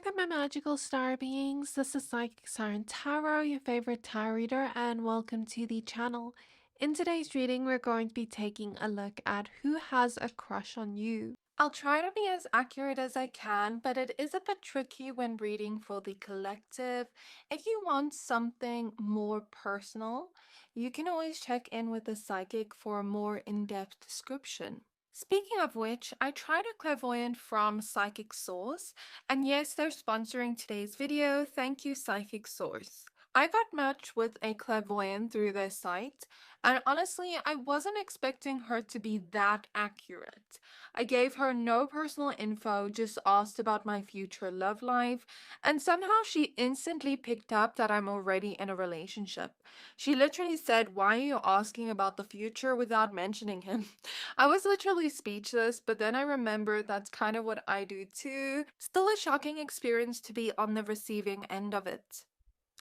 there, my magical star beings. This is Psychic Siren Tarot, your favorite tarot reader, and welcome to the channel. In today's reading, we're going to be taking a look at who has a crush on you. I'll try to be as accurate as I can, but it is a bit tricky when reading for the collective. If you want something more personal, you can always check in with the psychic for a more in-depth description. Speaking of which, I tried a clairvoyant from Psychic Source, and yes, they're sponsoring today's video. Thank you, Psychic Source. I got matched with a clairvoyant through their site, and honestly, I wasn't expecting her to be that accurate. I gave her no personal info, just asked about my future love life, and somehow she instantly picked up that I'm already in a relationship. She literally said, "Why are you asking about the future without mentioning him?" I was literally speechless, but then I remembered that's kind of what I do too. Still a shocking experience to be on the receiving end of it.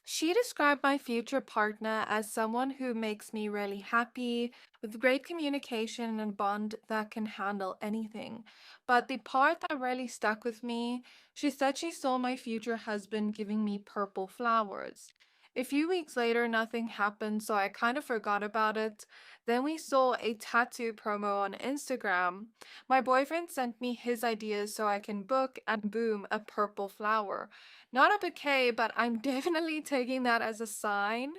She described my future partner as someone who makes me really happy, with great communication and bond that can handle anything. But the part that really stuck with me, she said she saw my future husband giving me purple flowers. A few weeks later, nothing happened, so I kind of forgot about it. Then we saw a tattoo promo on Instagram. My boyfriend sent me his ideas so I can book, and boom, a purple flower. Not a bouquet, but I'm definitely taking that as a sign.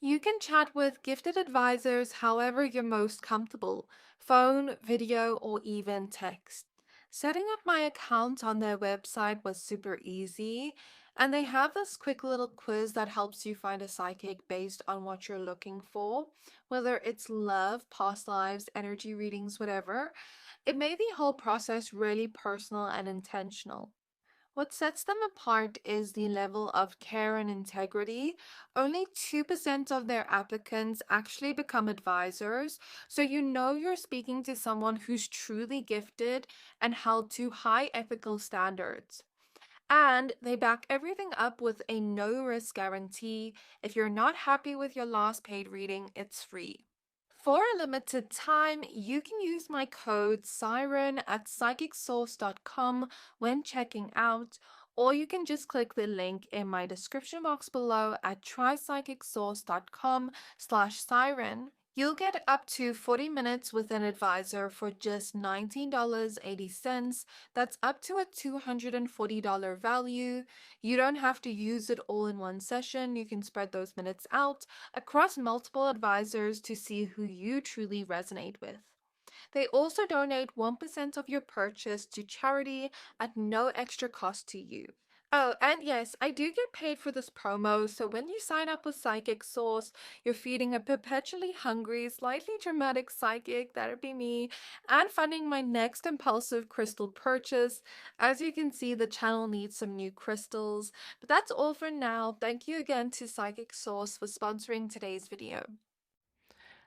You can chat with gifted advisors however you're most comfortable, phone, video, or even text. Setting up my account on their website was super easy, and they have this quick little quiz that helps you find a psychic based on what you're looking for, whether it's love, past lives, energy readings, whatever. It made the whole process really personal and intentional. What sets them apart is the level of care and integrity. Only 2% of their applicants actually become advisors, so you know you're speaking to someone who's truly gifted and held to high ethical standards. And they back everything up with a no risk guarantee. If you're not happy with your last paid reading, it's free. For a limited time, you can use my code Siren at psychicsource.com when checking out, or you can just click the link in my description box below at trypsychicsource.com/siren. You'll get up to 40 minutes with an advisor for just $19.80. That's up to a $240 value. You don't have to use it all in one session. You can spread those minutes out across multiple advisors to see who you truly resonate with. They also donate 1% of your purchase to charity at no extra cost to you. Oh, and yes, I do get paid for this promo, so when you sign up with Psychic Source, you're feeding a perpetually hungry, slightly dramatic psychic, that'd be me, and funding my next impulsive crystal purchase. As you can see, the channel needs some new crystals, but that's all for now. Thank you again to Psychic Source for sponsoring today's video.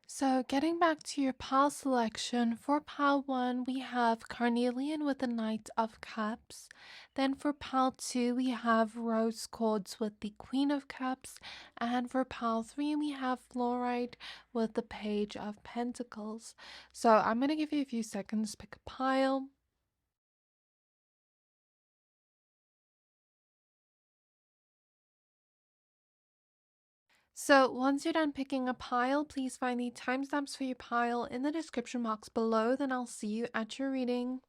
So getting back to your pile selection, for pile 1 we have Carnelian with the Knight of Cups. Then for pile 2 we have Rose Quartz with the Queen of Cups. And for pile 3 we have Fluorite with the Page of Pentacles. So I'm going to give you a few seconds to pick a pile. So once you're done picking a pile, please find the timestamps for your pile in the description box below. Then I'll see you at your reading.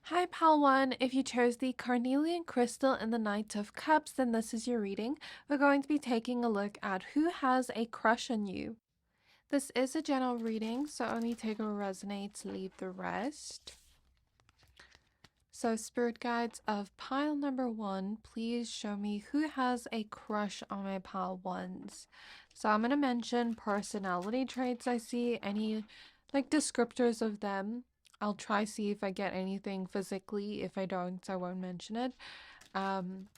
Hi pile 1, if you chose the Carnelian crystal and the Knight of Cups, then this is your reading. We're going to be taking a look at who has a crush on you. This is a general reading, so only take what resonates, leave the rest. So spirit guides of pile number 1, please show me who has a crush on my pile 1s. So I'm going to mention personality traits I see, any like descriptors of them. I'll try see if I get anything physically. If I don't, I won't mention it. Then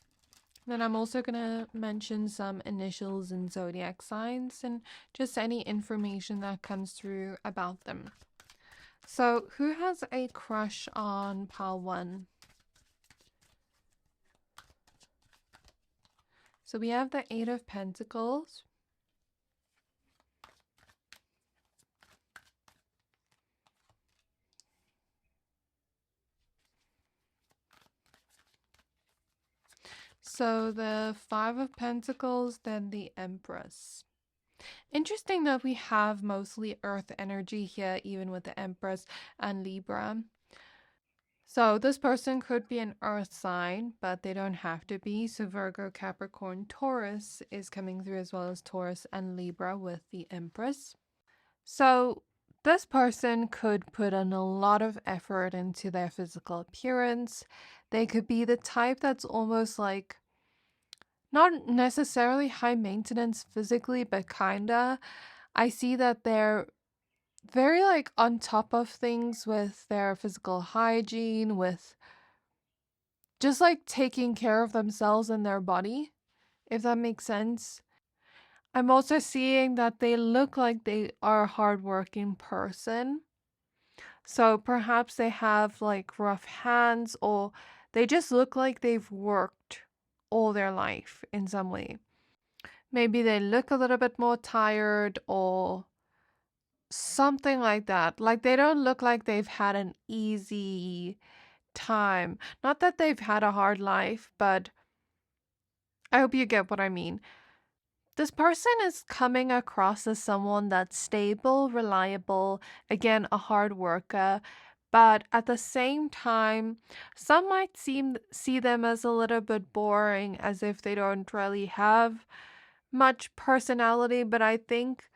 I'm also going to mention some initials and zodiac signs and just any information that comes through about them. So, who has a crush on pile 1? So we have the 8 of Pentacles. So the Five of Pentacles, then the Empress. Interesting that we have mostly Earth energy here, even with the Empress and Libra. So this person could be an Earth sign, but they don't have to be. So Virgo, Capricorn, Taurus is coming through, as well as Taurus and Libra with the Empress. So this person could put in a lot of effort into their physical appearance. They could be the type that's almost like not necessarily high maintenance physically, but kinda. I see that they're very like on top of things with their physical hygiene, with just like taking care of themselves and their body, if that makes sense. I'm also seeing that they look like they are a hardworking person. So perhaps they have like rough hands, or they just look like they've worked all their life in some way. Maybe they look a little bit more tired or something like that. Like they don't look like they've had an easy time. Not that they've had a hard life, but I hope you get what I mean. This person is coming across as someone that's stable, reliable, again, a hard worker, but at the same time, some might see them as a little bit boring, as if they don't really have much personality, but I think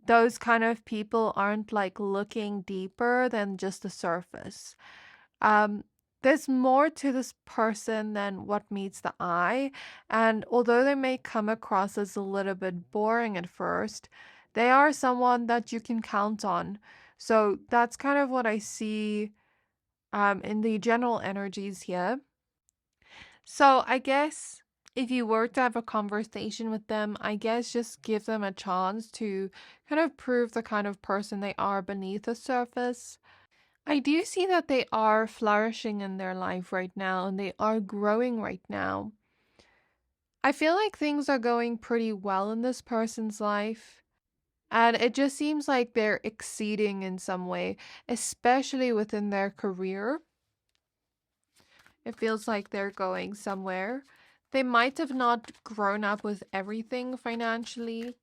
those kind of people aren't like looking deeper than just the surface. Um, there's more to this person than what meets the eye, and although they may come across as a little bit boring at first, they are someone that you can count on. So that's kind of what I see in the general energies here. So I guess if you were to have a conversation with them, I guess just give them a chance to kind of prove the kind of person they are beneath the surface. I do see that they are flourishing in their life right now and they are growing right now. I feel like things are going pretty well in this person's life. And it just seems like they're exceeding in some way, especially within their career. It feels like they're going somewhere. They might have not grown up with everything financially,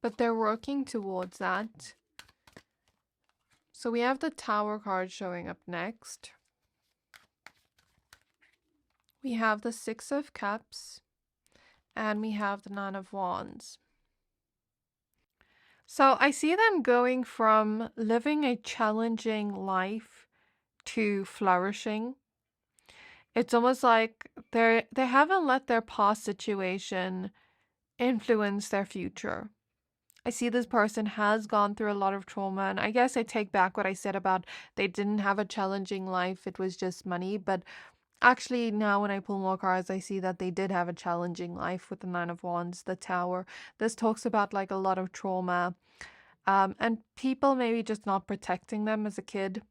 but they're working towards that. So we have the Tower card showing up next. We have the Six of Cups, and we have the Nine of Wands. So I see them going from living a challenging life to flourishing. It's almost like they haven't let their past situation influence their future. I see this person has gone through a lot of trauma, and I guess I take back what I said about they didn't have a challenging life, it was just money, but actually now when I pull more cards, I see that they did have a challenging life with the Nine of Wands, the Tower. This talks about like a lot of trauma, and people maybe just not protecting them as a kid,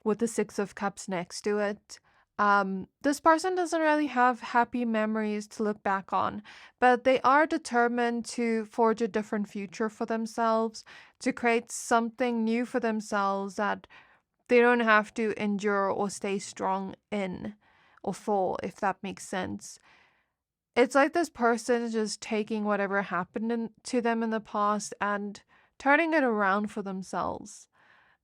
with the Six of Cups next to it. This person doesn't really have happy memories to look back on, but they are determined to forge a different future for themselves, to create something new for themselves that they don't have to endure or stay strong in or for, if that makes sense. It's like this person is just taking whatever happened to them in the past and turning it around for themselves.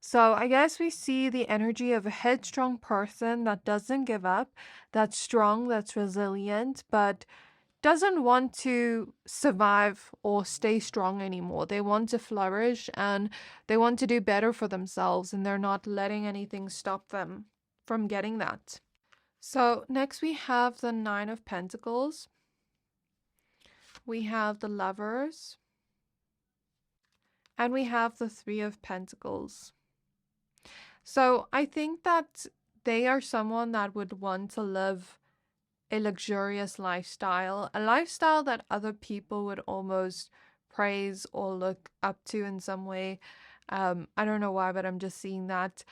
So I guess we see the energy of a headstrong person that doesn't give up, that's strong, that's resilient, but doesn't want to survive or stay strong anymore. They want to flourish and they want to do better for themselves, and they're not letting anything stop them from getting that. So next we have the Nine of Pentacles. We have the Lovers. And we have the Three of Pentacles. So I think that they are someone that would want to live a luxurious lifestyle, a lifestyle that other people would almost praise or look up to in some way. I don't know why, but I'm just seeing that.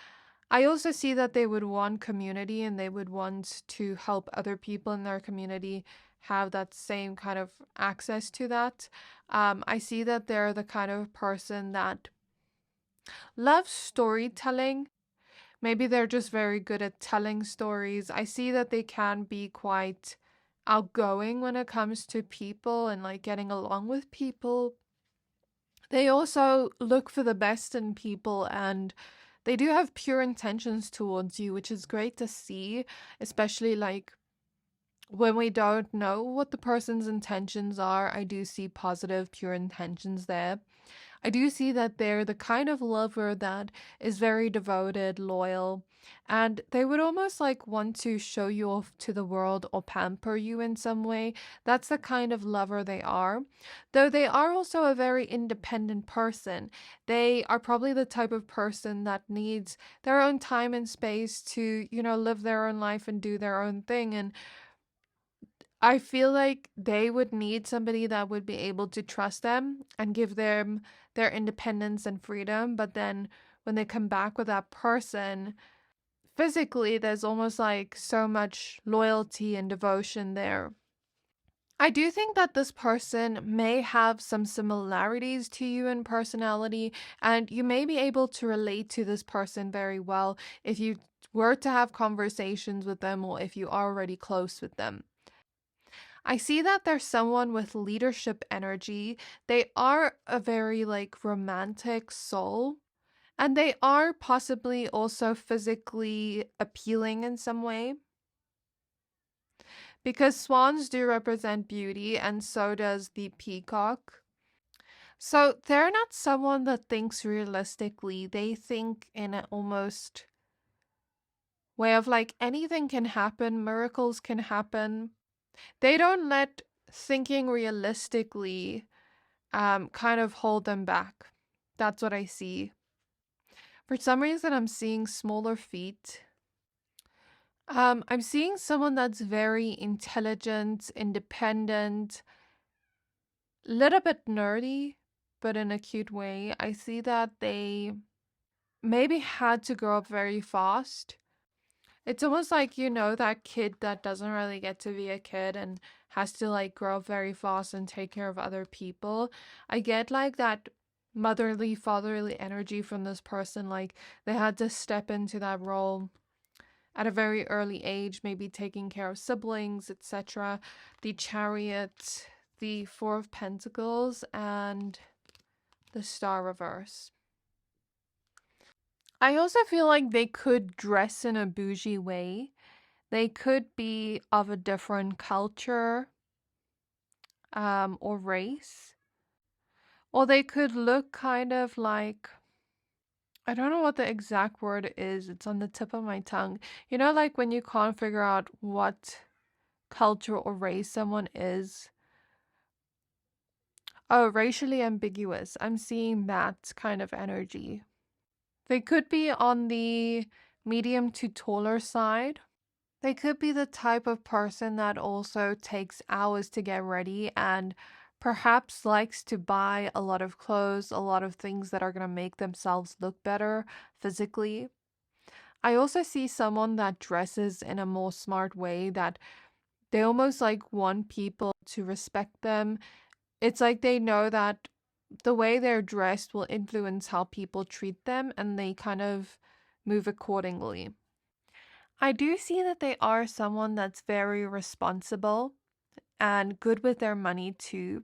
I also see that they would want community and they would want to help other people in their community have that same kind of access to that. I see that they're the kind of person that loves storytelling. Maybe they're just very good at telling stories. I see that they can be quite outgoing when it comes to people and like getting along with people. They also look for the best in people, and they do have pure intentions towards you, which is great to see, especially like when we don't know what the person's intentions are. I do see positive, pure intentions there. I do see that they're the kind of lover that is very devoted, loyal, and they would almost like want to show you off to the world or pamper you in some way. That's the kind of lover they are. Though they are also a very independent person. They are probably the type of person that needs their own time and space to, live their own life and do their own thing. And I feel like they would need somebody that would be able to trust them and give them their independence and freedom. But then when they come back with that person, physically, there's almost like so much loyalty and devotion there. I do think that this person may have some similarities to you in personality, and you may be able to relate to this person very well if you were to have conversations with them or if you are already close with them. I see that there's someone with leadership energy. They are a very like romantic soul, and they are possibly also physically appealing in some way. Because swans do represent beauty, and so does the peacock. So they're not someone that thinks realistically. They think in an almost way of like anything can happen, miracles can happen. They don't let thinking realistically kind of hold them back. That's what I see. For some reason, I'm seeing smaller feet. I'm seeing someone that's very intelligent, independent, little bit nerdy, but in a cute way. I see that they maybe had to grow up very fast. It's almost like, that kid that doesn't really get to be a kid and has to like grow up very fast and take care of other people. I get like that motherly, fatherly energy from this person. Like they had to step into that role at a very early age, maybe taking care of siblings, etc. The Chariot, the Four of Pentacles, and the Star reverse. I also feel like they could dress in a bougie way. They could be of a different culture or race. Or they could look kind of like, I don't know what the exact word is. It's on the tip of my tongue. Like when you can't figure out what culture or race someone is. Oh, racially ambiguous. I'm seeing that kind of energy. They could be on the medium to taller side. They could be the type of person that also takes hours to get ready and perhaps likes to buy a lot of clothes, a lot of things that are going to make themselves look better physically. I also see someone that dresses in a more smart way, that they almost like want people to respect them. It's like they know that the way they're dressed will influence how people treat them, and they kind of move accordingly. I do see that they are someone that's very responsible and good with their money too.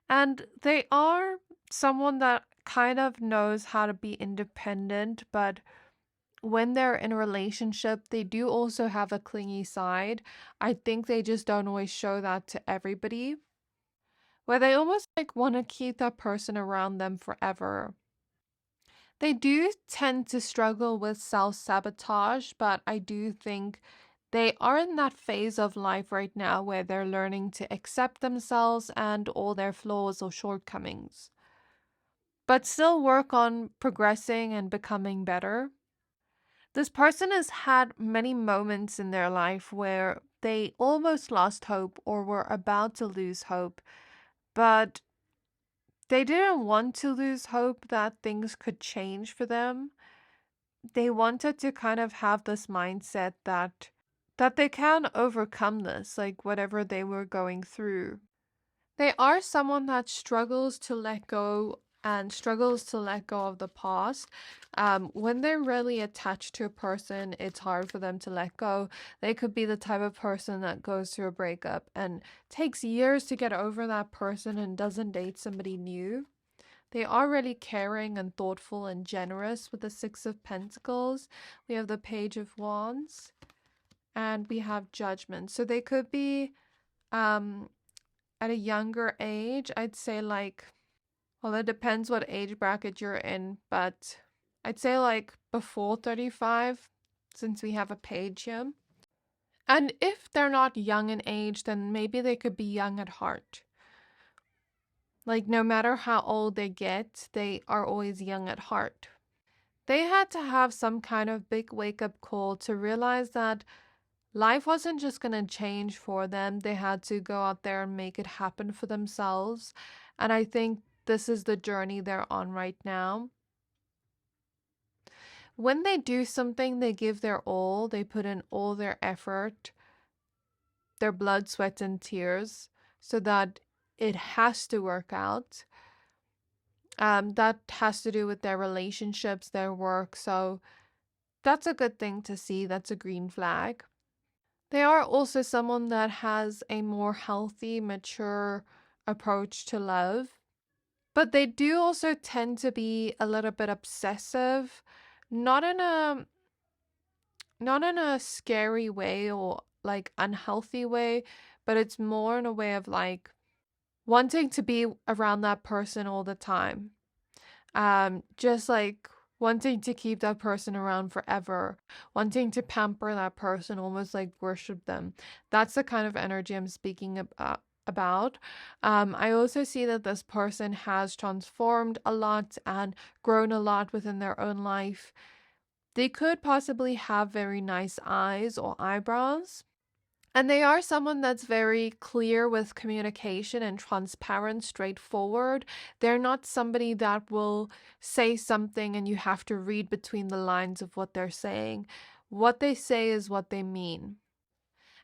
And they are someone that kind of knows how to be independent, but when they're in a relationship, they do also have a clingy side. I think they just don't always show that to everybody, where they almost like want to keep that person around them forever. They do tend to struggle with self-sabotage, but I do think they are in that phase of life right now where they're learning to accept themselves and all their flaws or shortcomings, but still work on progressing and becoming better. This person has had many moments in their life where they almost lost hope or were about to lose hope, but they didn't want to lose hope that things could change for them. They wanted to kind of have this mindset that they can overcome this, like whatever they were going through. They are someone that struggles to let go and struggles to let go of the past. When they're really attached to a person, it's hard for them to let go. They could be the type of person that goes through a breakup and takes years to get over that person and doesn't date somebody new. They are really caring and thoughtful and generous with the Six of Pentacles. We have the Page of Wands and we have Judgment. So they could be at a younger age. I'd say like, well, it depends what age bracket you're in, but I'd say like before 35, since we have a page here. And if they're not young in age, then maybe they could be young at heart. Like no matter how old they get, they are always young at heart. They had to have some kind of big wake-up call to realize that life wasn't just going to change for them. They had to go out there and make it happen for themselves. And I think this is the journey they're on right now. When they do something, they give their all. They put in all their effort, their blood, sweat, and tears, so that it has to work out. That has to do with their relationships, their work. So that's a good thing to see. That's a green flag. They are also someone that has a more healthy, mature approach to love. But they do also tend to be a little bit obsessive, not in a scary way or like unhealthy way, but it's more in a way of like wanting to be around that person all the time. Just like wanting to keep that person around forever, wanting to pamper that person, almost like worship them. That's the kind of energy I'm speaking about. I also see that this person has transformed a lot and grown a lot within their own life. They could possibly have very nice eyes or eyebrows. And they are someone that's very clear with communication and transparent, straightforward. They're not somebody that will say something and you have to read between the lines of what they're saying. What they say is what they mean.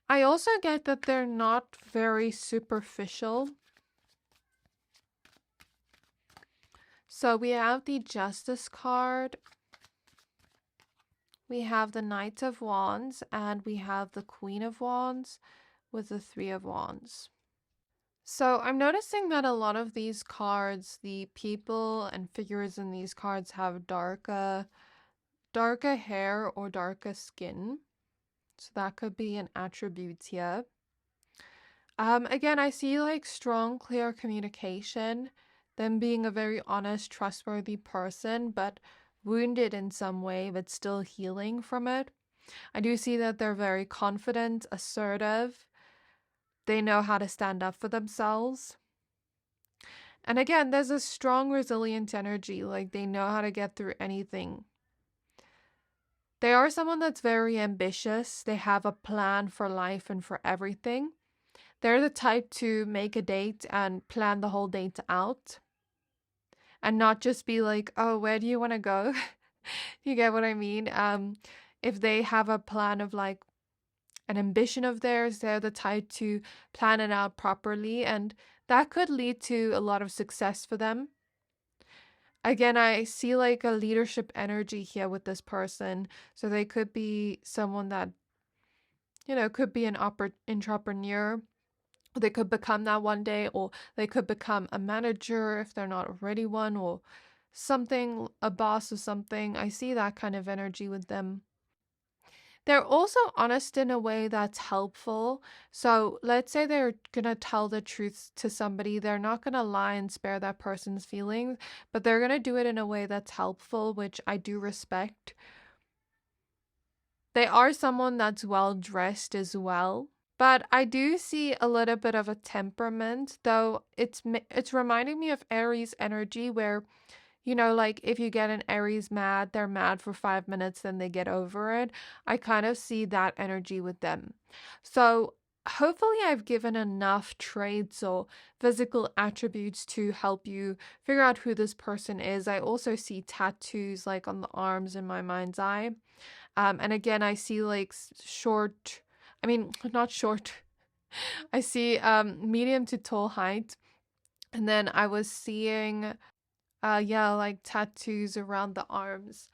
I also get that they're not very superficial. So we have the Justice card. We have the Knight of Wands and we have the Queen of Wands with the Three of Wands. So I'm noticing that a lot of these cards, the people and figures in these cards have darker hair or darker skin. So that could be an attribute here. Again, I see like strong, clear communication, them being a very honest, trustworthy person, but wounded in some way, but still healing from it. I do see that they're very confident, assertive. They know how to stand up for themselves. And again, there's a strong, resilient energy, like they know how to get through anything. They are someone that's very ambitious. They have a plan for life and for everything. They're the type to make a date and plan the whole date out. And not just be like, oh, where do you want to go? You get what I mean? If they have a plan of like an ambition of theirs, they're the type to plan it out properly. And that could lead to a lot of success for them. Again, I see like a leadership energy here with this person. So they could be someone that, could be an entrepreneur. They could become that one day, or they could become a manager if they're not already one, or something, a boss or something. I see that kind of energy with them. They're also honest in a way that's helpful. So let's say they're going to tell the truth to somebody. They're not going to lie and spare that person's feelings, but they're going to do it in a way that's helpful, which I do respect. They are someone that's well dressed as well. But I do see a little bit of a temperament, though it's reminding me of Aries energy where, like if you get an Aries mad, they're mad for 5 minutes, then they get over it. I kind of see that energy with them. So hopefully I've given enough traits or physical attributes to help you figure out who this person is. I also see tattoos like on the arms in my mind's eye. And again, I see like not short. I see medium to tall height. And then I was seeing Yeah, like tattoos around the arms.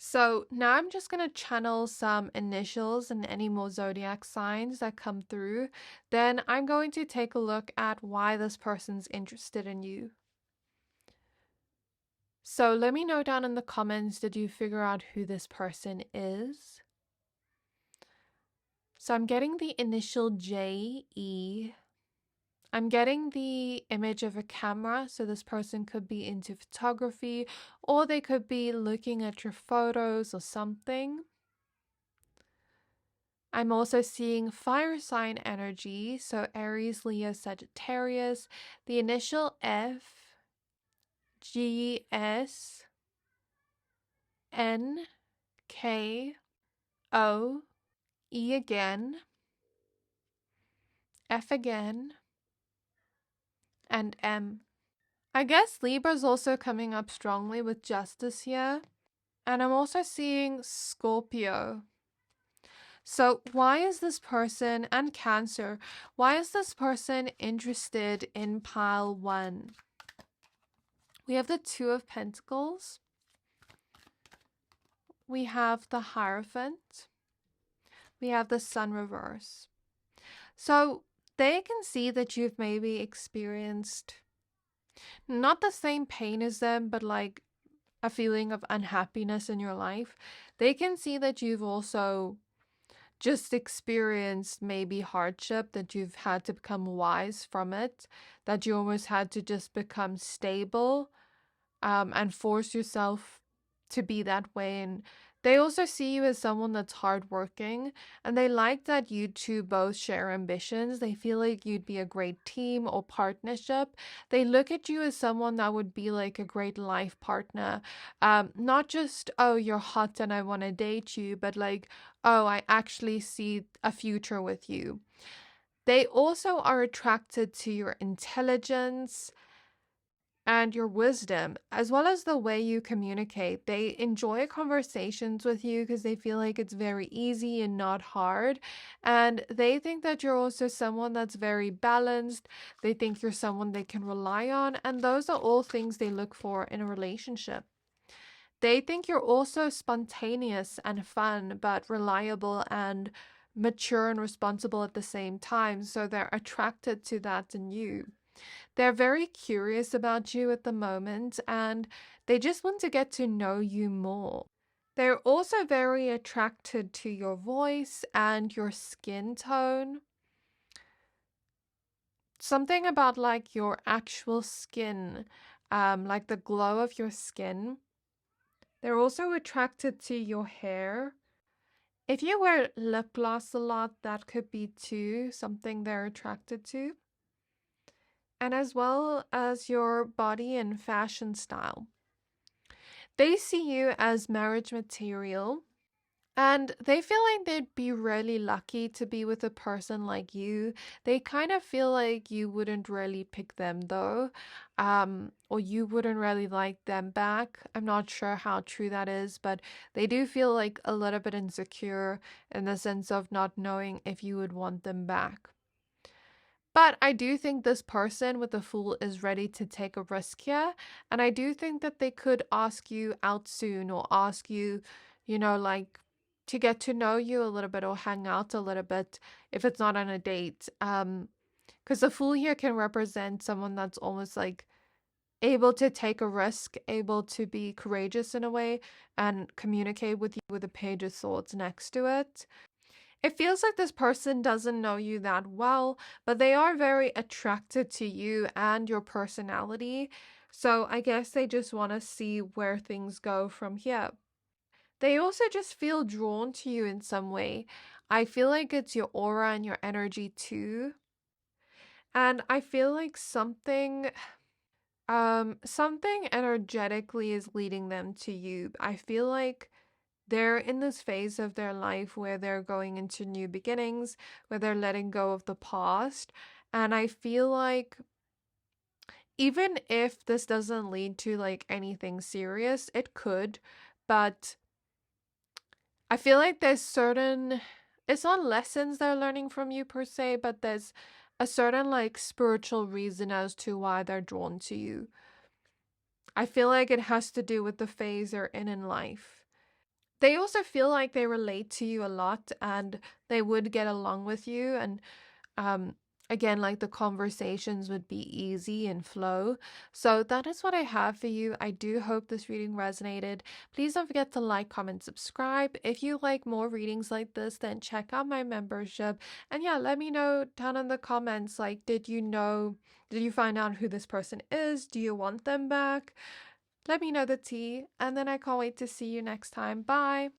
So now I'm just going to channel some initials and any more zodiac signs that come through. Then I'm going to take a look at why this person's interested in you. So let me know down in the comments, did you figure out who this person is? So I'm getting the initial J-E. I'm getting the image of a camera, so this person could be into photography or they could be looking at your photos or something. I'm also seeing fire sign energy, so Aries, Leo, Sagittarius, the initial F, G, S, N, K, O, E again, F again, and M. I guess Libra's also coming up strongly with justice here. And I'm also seeing Scorpio. So why is this person, and Cancer, why is this person interested in pile 1? We have the Two of Pentacles. We have the Hierophant. We have the Sun reverse. So they can see that you've maybe experienced not the same pain as them, but like a feeling of unhappiness in your life. They can see that you've also just experienced maybe hardship, that you've had to become wise from it, that you almost had to just become stable and force yourself to be that way. And they also see you as someone that's hardworking, and they like that you two both share ambitions. They feel like you'd be a great team or partnership. They look at you as someone that would be like a great life partner. Not just, oh, you're hot and I want to date you, but like, oh, I actually see a future with you. They also are attracted to your intelligence and your wisdom, as well as the way you communicate. They enjoy conversations with you because they feel like it's very easy and not hard. And they think that you're also someone that's very balanced. They think you're someone they can rely on. And those are all things they look for in a relationship. They think you're also spontaneous and fun, but reliable and mature and responsible at the same time. So they're attracted to that in you. They're very curious about you at the moment, and they just want to get to know you more. They're also very attracted to your voice and your skin tone. Something about like your actual skin, like the glow of your skin. They're also attracted to your hair. If you wear lip gloss a lot, that could be too something they're attracted to. And as well as your body and fashion style. They see you as marriage material, and they feel like they'd be really lucky to be with a person like you. They kind of feel like you wouldn't really pick them though, or you wouldn't really like them back. I'm not sure how true that is, but they do feel like a little bit insecure in the sense of not knowing if you would want them back. But I do think this person with the Fool is ready to take a risk here. And I do think that they could ask you out soon, or ask you, like to get to know you a little bit or hang out a little bit if it's not on a date. Because the Fool here can represent someone that's almost like able to take a risk, able to be courageous in a way and communicate with you with a Page of Swords next to it. It feels like this person doesn't know you that well, but they are very attracted to you and your personality. So I guess they just want to see where things go from here. They also just feel drawn to you in some way. I feel like it's your aura and your energy too. And I feel like something energetically is leading them to you. I feel like they're in this phase of their life where they're going into new beginnings, where they're letting go of the past. And I feel like even if this doesn't lead to like anything serious, it could, but I feel like it's not lessons they're learning from you per se, but there's a certain like spiritual reason as to why they're drawn to you. I feel like it has to do with the phase they're in life. They also feel like they relate to you a lot and they would get along with you. And um, again, like the conversations would be easy and flow. So that is what I have for you. I do hope this reading resonated. Please don't forget to like, comment, subscribe. If you like more readings like this, then check out my membership. And yeah, let me know down in the comments, like, did you find out who this person is? Do you want them back? Let me know the tea, and then I can't wait to see you next time. Bye!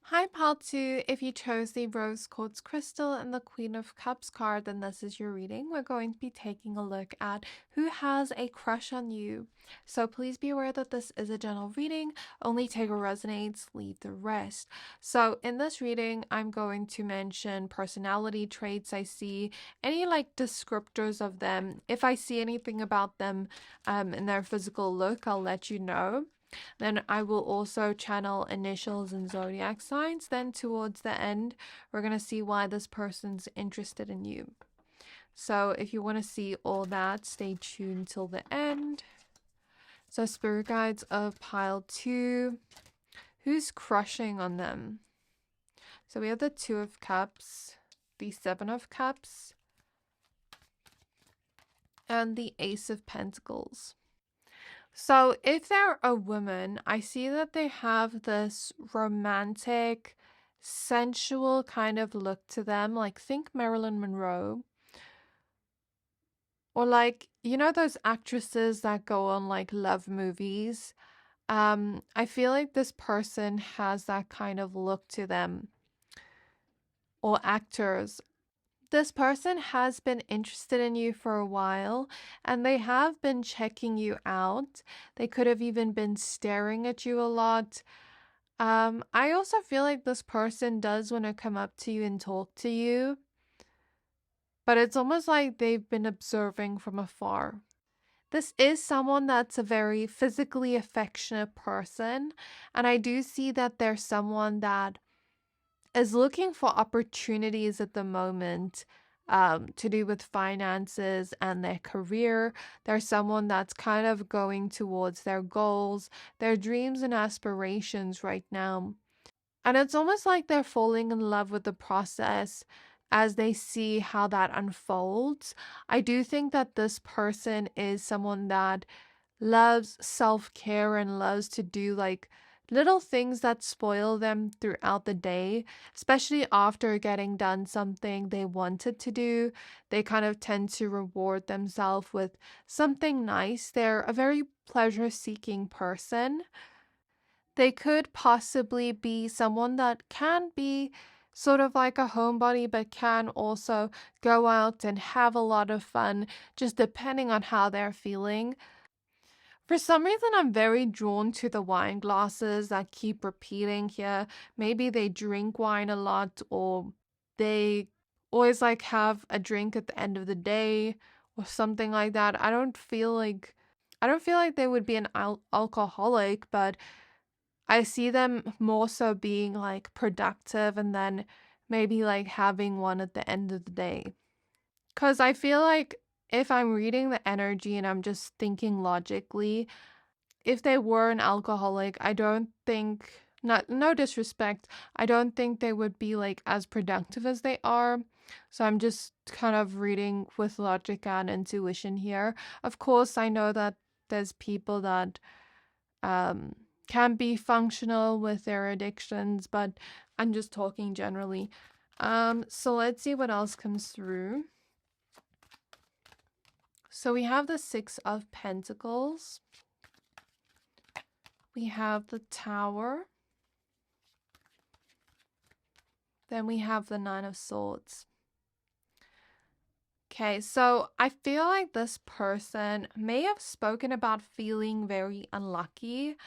Hi, Pal 2. If you chose the Rose Quartz Crystal and the Queen of Cups card, then this is your reading. We're going to be taking a look at who has a crush on you. So please be aware that this is a general reading. Only take what resonates, leave the rest. So in this reading, I'm going to mention personality traits I see, any like descriptors of them. If I see anything about them in their physical look, I'll let you know. Then I will also channel initials and zodiac signs. Then towards the end, we're going to see why this person's interested in you. So if you want to see all that, stay tuned till the end. So spirit guides of pile 2. Who's crushing on them? So we have the 2 of Cups, the 7 of Cups, and the Ace of Pentacles. So if they're a woman, I see that they have this romantic, sensual kind of look to them. Like, think Marilyn Monroe. Or like, you know those actresses that go on like love movies? I feel like this person has that kind of look to them. Or actors. This person has been interested in you for a while and they have been checking you out. They could have even been staring at you a lot. I also feel like this person does want to come up to you and talk to you, but it's almost like they've been observing from afar. This is someone that's a very physically affectionate person, and I do see that there's someone that is looking for opportunities at the moment to do with finances and their career. There's someone that's kind of going towards their goals, their dreams and aspirations right now. And it's almost like they're falling in love with the process as they see how that unfolds. I do think that this person is someone that loves self-care and loves to do like little things that spoil them throughout the day, especially after getting done something they wanted to do. They kind of tend to reward themselves with something nice. They're a very pleasure-seeking person. They could possibly be someone that can be sort of like a homebody, but can also go out and have a lot of fun, just depending on how they're feeling. For some reason, I'm very drawn to the wine glasses that keep repeating here. Maybe they drink wine a lot, or they always like have a drink at the end of the day or something like that. I don't feel like they would be an alcoholic, but I see them more so being like productive and then maybe like having one at the end of the day. Because I feel like if I'm reading the energy and I'm just thinking logically, if they were an alcoholic, I don't think, not no disrespect, I don't think they would be like as productive as they are. So I'm just kind of reading with logic and intuition here. Of course, I know that there's people that can be functional with their addictions, but I'm just talking generally. So let's see what else comes through. So we have the 6 of Pentacles. We have the Tower. Then we have the 9 of Swords. Okay, so I feel like this person may have spoken about feeling very unlucky.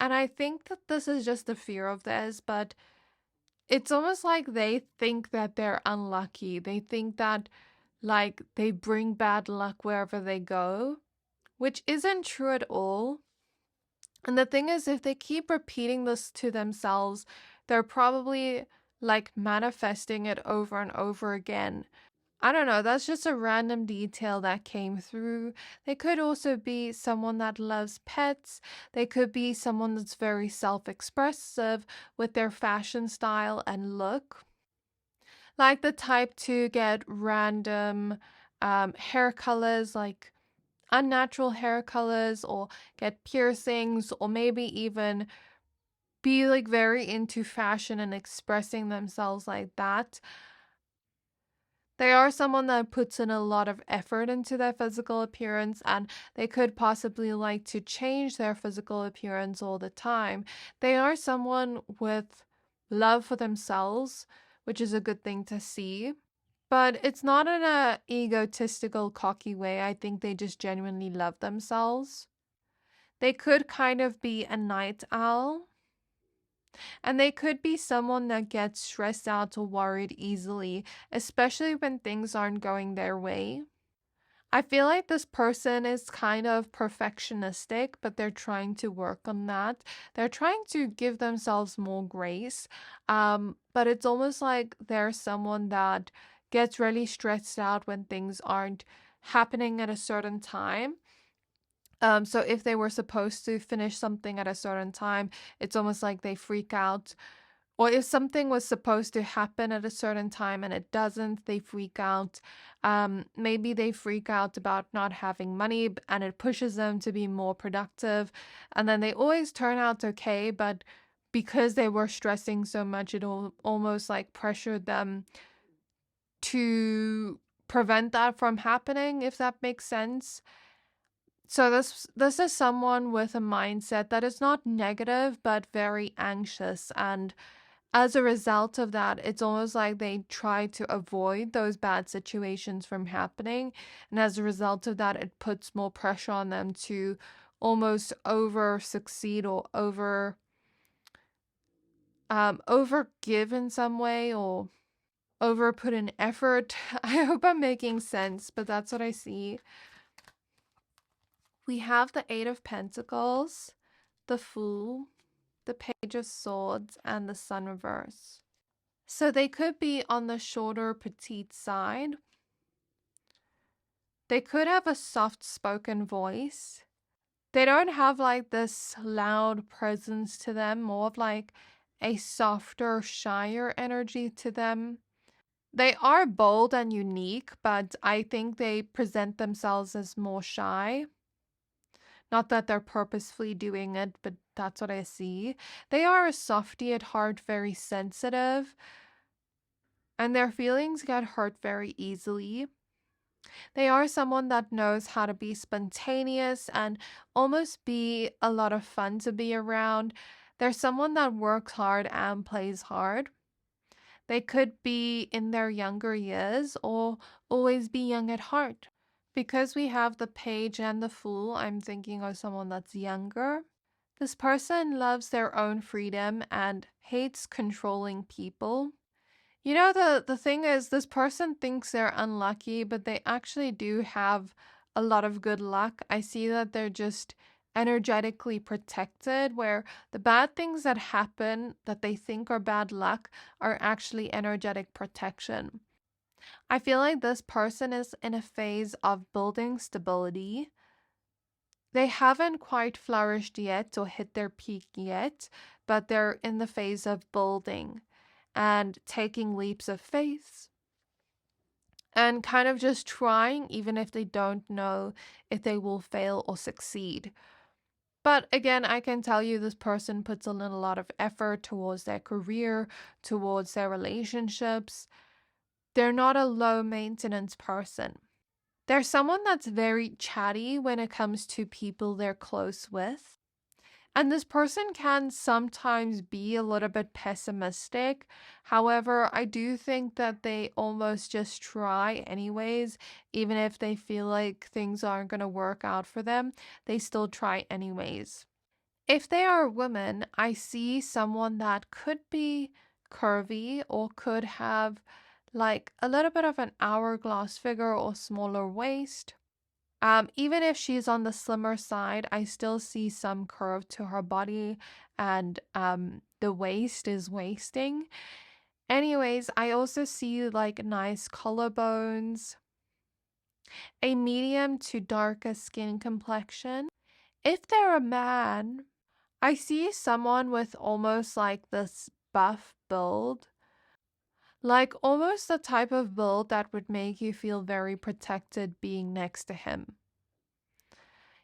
And I think that this is just a fear of theirs, but it's almost like they think that they're unlucky. They think that like they bring bad luck wherever they go, which isn't true at all. And the thing is, if they keep repeating this to themselves, they're probably like manifesting it over and over again. I don't know, that's just a random detail that came through. They could also be someone that loves pets. They could be someone that's very self-expressive with their fashion style and look. Like the type to get random hair colors, like unnatural hair colors, or get piercings, or maybe even be like very into fashion and expressing themselves like that. They are someone that puts in a lot of effort into their physical appearance, and they could possibly like to change their physical appearance all the time. They are someone with love for themselves, which is a good thing to see. But it's not in a egotistical, cocky way. I think they just genuinely love themselves. They could kind of be a night owl. And they could be someone that gets stressed out or worried easily, especially when things aren't going their way. I feel like this person is kind of perfectionistic, but they're trying to work on that. They're trying to give themselves more grace. But it's almost like they're someone that gets really stressed out when things aren't happening at a certain time. So if they were supposed to finish something at a certain time, it's almost like they freak out. Or if something was supposed to happen at a certain time and it doesn't, they freak out. Maybe they freak out about not having money and it pushes them to be more productive. And then they always turn out okay, but because they were stressing so much, it almost like pressured them to prevent that from happening, if that makes sense. So this is someone with a mindset that is not negative but very anxious, and as a result of that, it's almost like they try to avoid those bad situations from happening, and as a result of that, it puts more pressure on them to almost over succeed or over give in some way, or over put in effort. I hope I'm making sense, but that's what I see. We have the Eight of Pentacles, the Fool, the Page of Swords, and the Sun reverse. So they could be on the shorter, petite side. They could have a soft-spoken voice. They don't have like this loud presence to them, more of like a softer, shyer energy to them. They are bold and unique, but I think they present themselves as more shy. Not that they're purposefully doing it, but that's what I see. They are a softie at heart, very sensitive, and their feelings get hurt very easily. They are someone that knows how to be spontaneous and almost be a lot of fun to be around. They're someone that works hard and plays hard. They could be in their younger years or always be young at heart. Because we have the Page and the Fool, I'm thinking of someone that's younger. This person loves their own freedom and hates controlling people. You know, the thing is, this person thinks they're unlucky, but they actually do have a lot of good luck. I see that they're just energetically protected, where the bad things that happen that they think are bad luck are actually energetic protection. I feel like this person is in a phase of building stability. They haven't quite flourished yet or hit their peak yet, but they're in the phase of building and taking leaps of faith and kind of just trying, even if they don't know if they will fail or succeed. But again, I can tell you this person puts in a lot of effort towards their career, towards their relationships. They're not a low maintenance person. They're someone that's very chatty when it comes to people they're close with. And this person can sometimes be a little bit pessimistic. However, I do think that they almost just try anyways, even if they feel like things aren't going to work out for them, they still try anyways. If they are a woman, I see someone that could be curvy or could have like a little bit of an hourglass figure or smaller waist. Even if she's on the slimmer side, I still see some curve to her body, and the waist is wasting. Anyways, I also see like nice collarbones, a medium to darker skin complexion. If they're a man, I see someone with almost like this buff build, like almost the type of build that would make you feel very protected being next to him.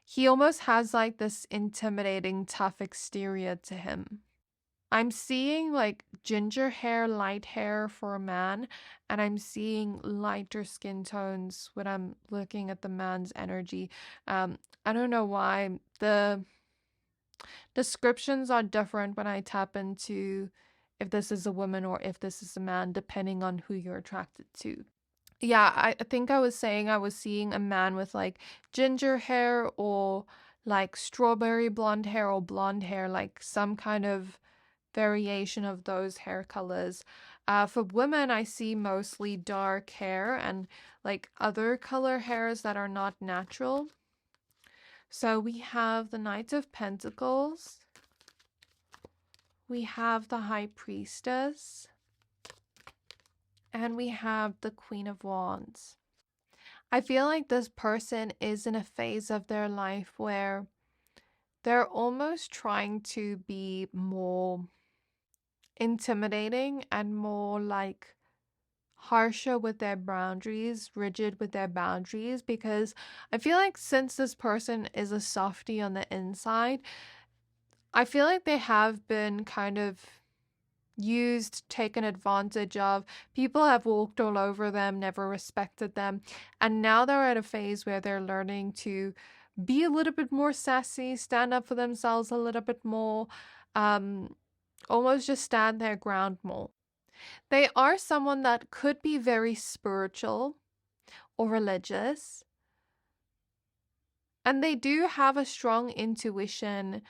He almost has like this intimidating, tough exterior to him. I'm seeing like ginger hair, light hair for a man, and I'm seeing lighter skin tones when I'm looking at the man's energy. I don't know why. The descriptions are different when I tap into if this is a woman or if this is a man, depending on who you're attracted to. Yeah, I think I was saying I was seeing a man with like ginger hair or like strawberry blonde hair or blonde hair, like some kind of variation of those hair colors. For women, I see mostly dark hair and like other color hairs that are not natural. So we have the Knight of Pentacles. We have the High Priestess. And we have the Queen of Wands. I feel like this person is in a phase of their life where they're almost trying to be more intimidating and more like harsher with their boundaries, rigid with their boundaries, because I feel like since this person is a softie on the inside, I feel like they have been kind of used, taken advantage of. People have walked all over them, never respected them, and now they're at a phase where they're learning to be a little bit more sassy, stand up for themselves a little bit more, almost just stand their ground more. They are someone that could be very spiritual or religious, and they do have a strong intuition.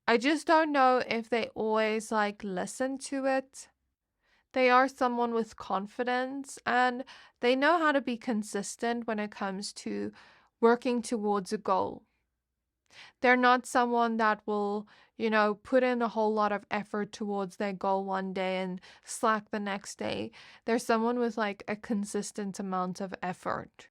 I just don't know if they always like listen to it. They are someone with confidence and they know how to be consistent when it comes to working towards a goal. They're not someone that will, put in a whole lot of effort towards their goal one day and slack the next day. They're someone with like a consistent amount of effort.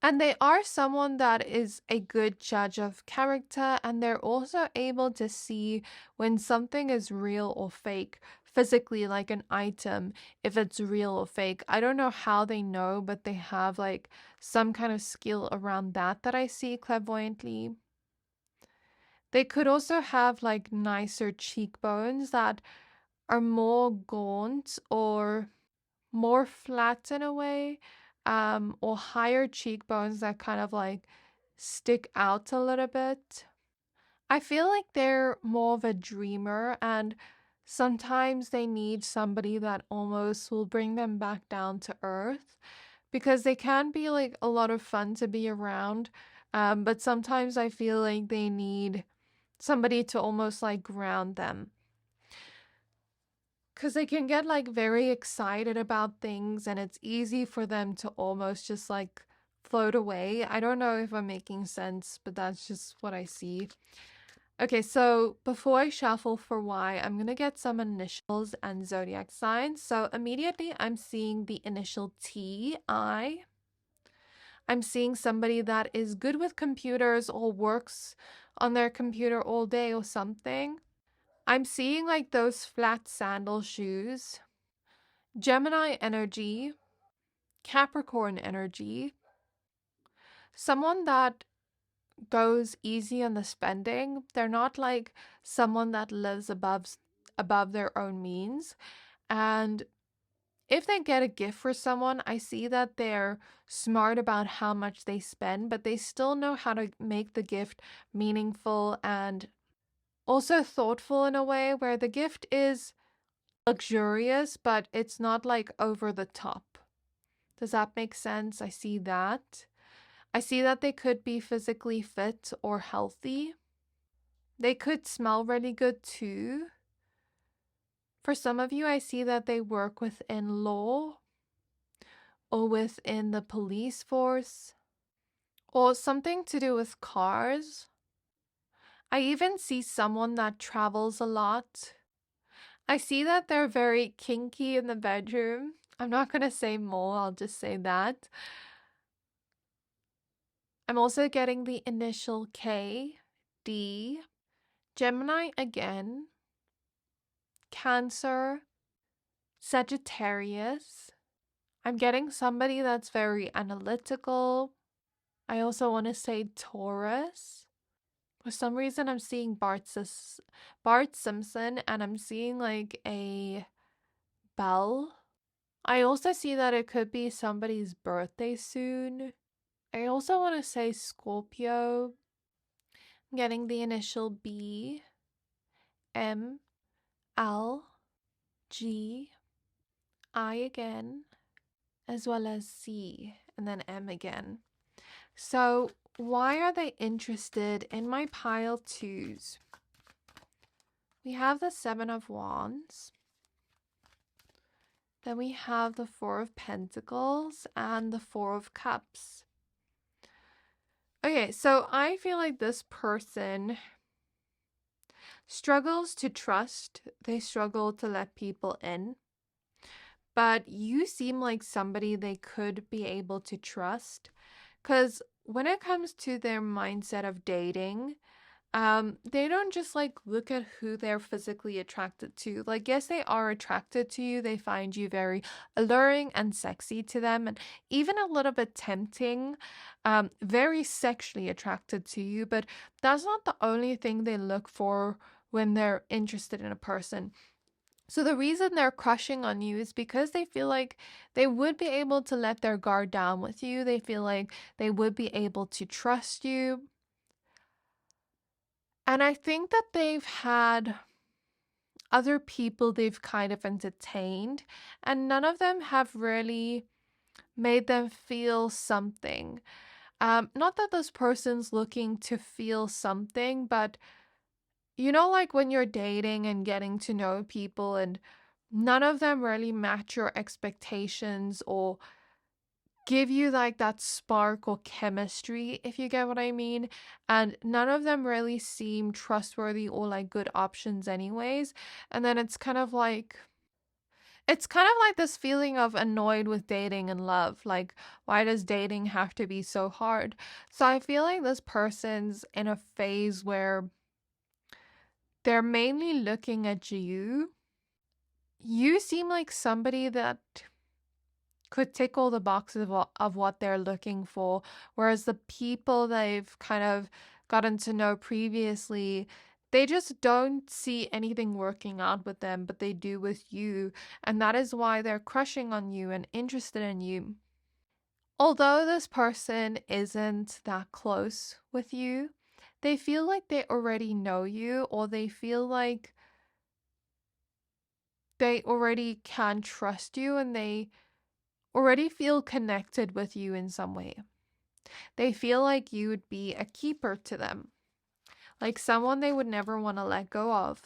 And they are someone that is a good judge of character, and they're also able to see when something is real or fake, physically, like an item, if it's real or fake. I don't know how they know, but they have like some kind of skill around that I see clairvoyantly. They could also have like nicer cheekbones that are more gaunt or more flat in a way, or higher cheekbones that kind of like stick out a little bit. I feel like they're more of a dreamer, and sometimes they need somebody that almost will bring them back down to earth, because they can be like a lot of fun to be around, but sometimes I feel like they need somebody to almost like ground them. Because they can get like very excited about things and it's easy for them to almost just like float away. I don't know if I'm making sense, but that's just what I see. Okay, so before I shuffle for why, I'm going to get some initials and zodiac signs. So immediately I'm seeing the initial T, I. I'm seeing somebody that is good with computers or works on their computer all day or something. I'm seeing like those flat sandal shoes. Gemini energy, Capricorn energy, someone that goes easy on the spending. They're not like someone that lives above their own means. And if they get a gift for someone, I see that they're smart about how much they spend, but they still know how to make the gift meaningful and also thoughtful in a way where the gift is luxurious, but it's not like over the top. Does that make sense? I see that. I see that they could be physically fit or healthy. They could smell really good too. For some of you, I see that they work within law or within the police force or something to do with cars. I even see someone that travels a lot. I see that they're very kinky in the bedroom. I'm not going to say more, I'll just say that. I'm also getting the initial K, D, Gemini again, Cancer, Sagittarius. I'm getting somebody that's very analytical. I also want to say Taurus. For some reason, I'm seeing Bart Simpson, and I'm seeing like a bell. I also see that it could be somebody's birthday soon. I also want to say Scorpio. I'm getting the initial B, M, L, G, I again, as well as C, and then M again. So, why are they interested in my pile twos? We have the Seven of Wands. Then we have the Four of Pentacles and the Four of Cups. Okay, so I feel like this person struggles to trust. They struggle to let people in. But you seem like somebody they could be able to trust. Because when it comes to their mindset of dating, they don't just like look at who they're physically attracted to. Like, yes, they are attracted to you. They find you very alluring and sexy to them, and even a little bit tempting, very sexually attracted to you. But that's not the only thing they look for when they're interested in a person. So the reason they're crushing on you is because they feel like they would be able to let their guard down with you. They feel like they would be able to trust you. And I think that they've had other people they've kind of entertained, and none of them have really made them feel something. Not that this person's looking to feel something, but you know, like when you're dating and getting to know people and none of them really match your expectations or give you like that spark or chemistry, if you get what I mean. And none of them really seem trustworthy or like good options, anyways. And then it's kind of like this feeling of annoyed with dating and love. Like, why does dating have to be so hard? So I feel like this person's in a phase where they're mainly looking at you. You seem like somebody that could tick all the boxes of what they're looking for, whereas the people they've kind of gotten to know previously, they just don't see anything working out with them, but they do with you, and that is why they're crushing on you and interested in you. Although this person isn't that close with you, they feel like they already know you, or they feel like they already can trust you, and they already feel connected with you in some way. They feel like you would be a keeper to them, like someone they would never want to let go of.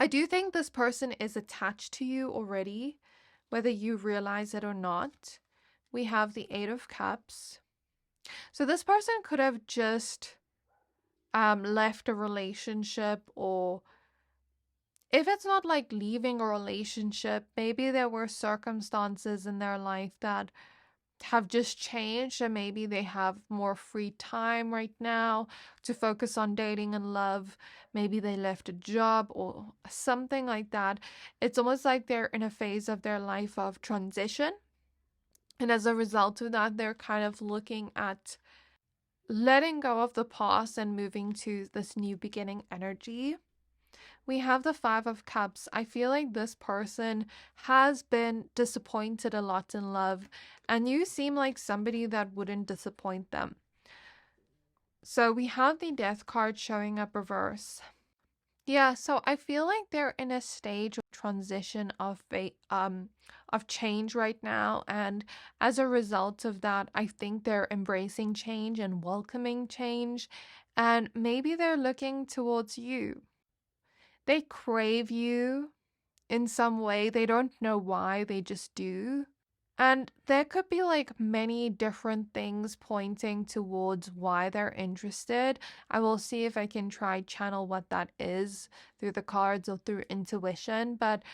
I do think this person is attached to you already, whether you realize it or not. We have the Eight of Cups. So this person could have just left a relationship, or if it's not like leaving a relationship, maybe there were circumstances in their life that have just changed, and maybe they have more free time right now to focus on dating and love. Maybe they left a job or something like that. It's almost like they're in a phase of their life of transition, and as a result of that, they're kind of looking at letting go of the past and moving to this new beginning energy. We have the Five of Cups. I feel like this person has been disappointed a lot in love, and you seem like somebody that wouldn't disappoint them. So we have the Death card showing up reverse. Yeah, so I feel like they're in a stage of transition of change right now, and as a result of that, I think they're embracing change and welcoming change, and maybe they're looking towards you. They crave you in some way. They don't know why, they just do. And there could be like many different things pointing towards why they're interested. I will see if I can try channel what that is through the cards or through intuition. But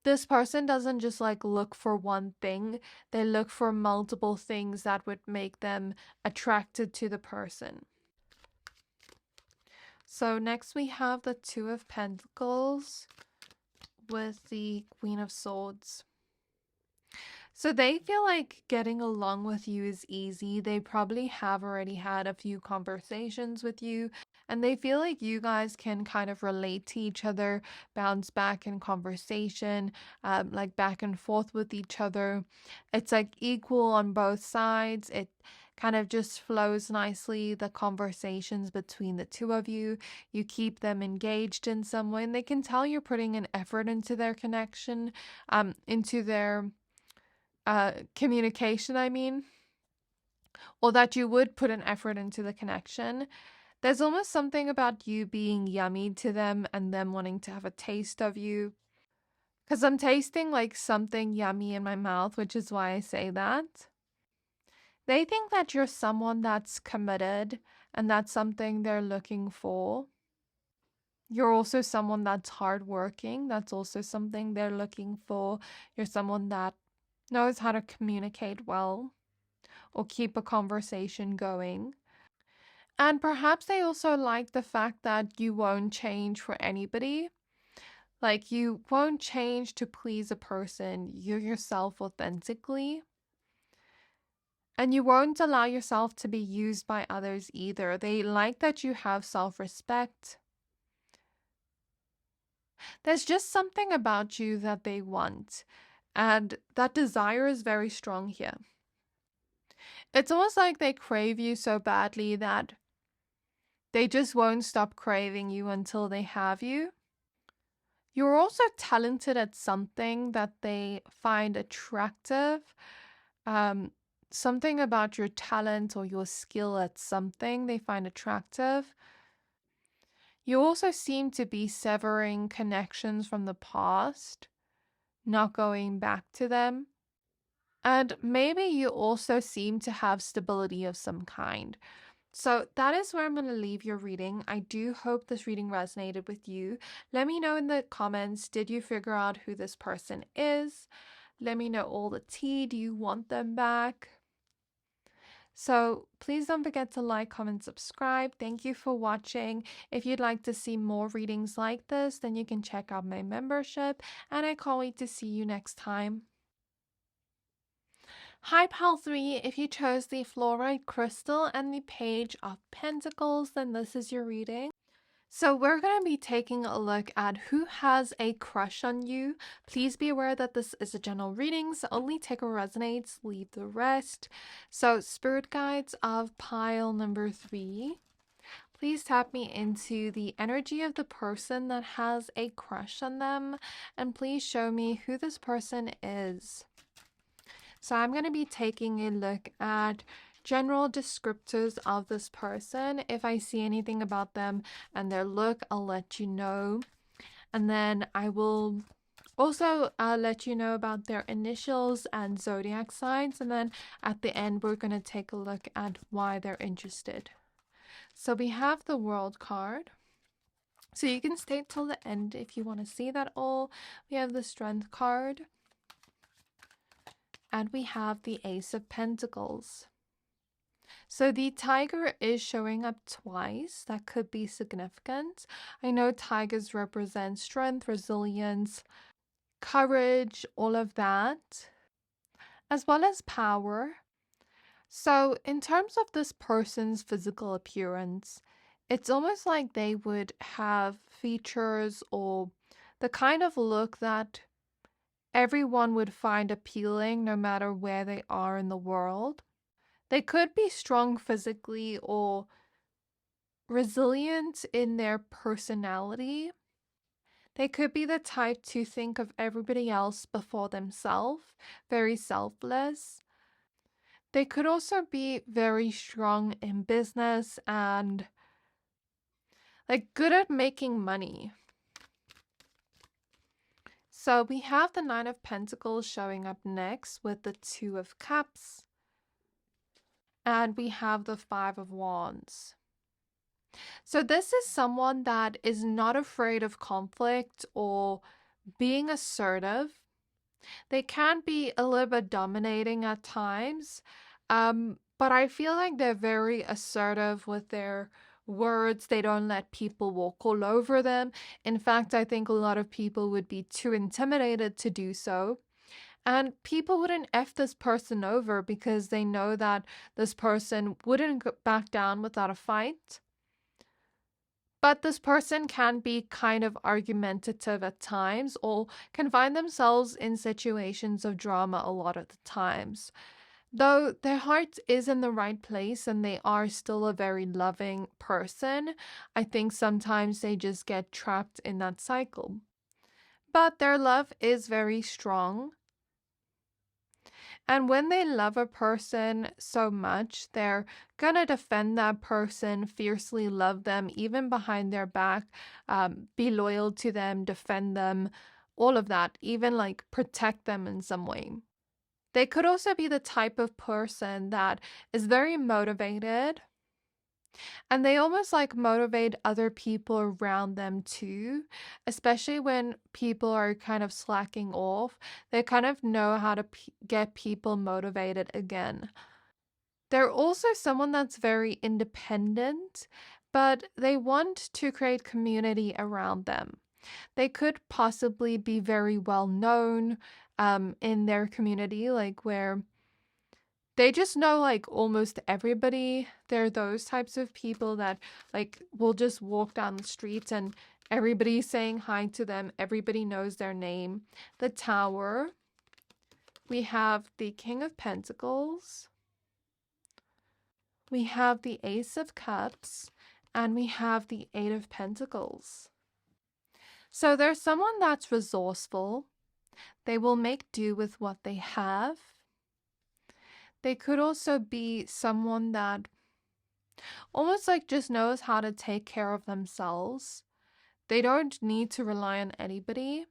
this person doesn't just like look for one thing, they look for multiple things that would make them attracted to the person. So next we have the Two of Pentacles with the Queen of Swords. So they feel like getting along with you is easy. They probably have already had a few conversations with you, and they feel like you guys can kind of relate to each other, bounce back in conversation, like back and forth with each other. It's like equal on both sides. It kind of just flows nicely, the conversations between the two of you. You keep them engaged in some way, and they can tell you're putting an effort into their connection, into their communication, I mean, or that you would put an effort into the connection. There's almost something about you being yummy to them and them wanting to have a taste of you. Because I'm tasting like something yummy in my mouth, which is why I say that. They think that you're someone that's committed and that's something they're looking for. You're also someone that's hardworking. That's also something they're looking for. You're someone that knows how to communicate well or keep a conversation going. And perhaps they also like the fact that you won't change for anybody. Like, you won't change to please a person. You're yourself authentically. And you won't allow yourself to be used by others either. They like that you have self-respect. There's just something about you that they want. And that desire is very strong here. It's almost like they crave you so badly that they just won't stop craving you until they have you. You're also talented at something that they find attractive. Something about your talent or your skill at something they find attractive. You also seem to be severing connections from the past, not going back to them. And maybe you also seem to have stability of some kind. So that is where I'm going to leave your reading. I do hope this reading resonated with you. Let me know in the comments, did you figure out who this person is? Let me know all the tea. Do you want them back? So please don't forget to like, comment, subscribe. Thank you for watching. If you'd like to see more readings like this, then you can check out my membership. And I can't wait to see you next time. Hi Pal 3, if you chose the Fluorite crystal and the Page of Pentacles, then this is your reading. So we're going to be taking a look at who has a crush on you. Please be aware that this is a general reading, so only take what resonates, leave the rest. So spirit guides of pile number 3, please tap me into the energy of the person that has a crush on them, and please show me who this person is. So I'm going to be taking a look at general descriptors of this person. If I see anything about them and their look, I'll let you know. And then I will also let you know about their initials and zodiac signs. And then at the end, we're going to take a look at why they're interested. So we have the World card. So you can stay till the end if you want to see that all. We have the Strength card. And we have the Ace of Pentacles. So the tiger is showing up twice. That could be significant. I know tigers represent strength, resilience, courage, all of that, as well as power. So in terms of this person's physical appearance, it's almost like they would have features or the kind of look that everyone would find appealing no matter where they are in the world. They could be strong physically or resilient in their personality. They could be the type to think of everybody else before themselves, very selfless. They could also be very strong in business and like good at making money. So we have the Nine of Pentacles showing up next with the Two of Cups. And we have the Five of Wands. So this is someone that is not afraid of conflict or being assertive. They can be a little bit dominating at times, but I feel like they're very assertive with their words. They don't let people walk all over them. In fact, I think a lot of people would be too intimidated to do so. And people wouldn't F this person over because they know that this person wouldn't back down without a fight. But this person can be kind of argumentative at times or can find themselves in situations of drama a lot of the times. Though their heart is in the right place and they are still a very loving person, I think sometimes they just get trapped in that cycle. But their love is very strong. And when they love a person so much, they're gonna defend that person, fiercely love them, even behind their back, be loyal to them, defend them, all of that, even like protect them in some way. They could also be the type of person that is very motivated, and they almost like motivate other people around them too, especially when people are kind of slacking off. They kind of know how to get people motivated again. They're also someone that's very independent, but they want to create community around them. They could possibly be very well known in their community, like where they just know like almost everybody. They're those types of people that like will just walk down the streets and everybody's saying hi to them. Everybody knows their name. The Tower. We have the King of Pentacles. We have the Ace of Cups. And we have the Eight of Pentacles. So there's someone that's resourceful. They will make do with what they have. They could also be someone that almost like just knows how to take care of themselves. They don't need to rely on anybody.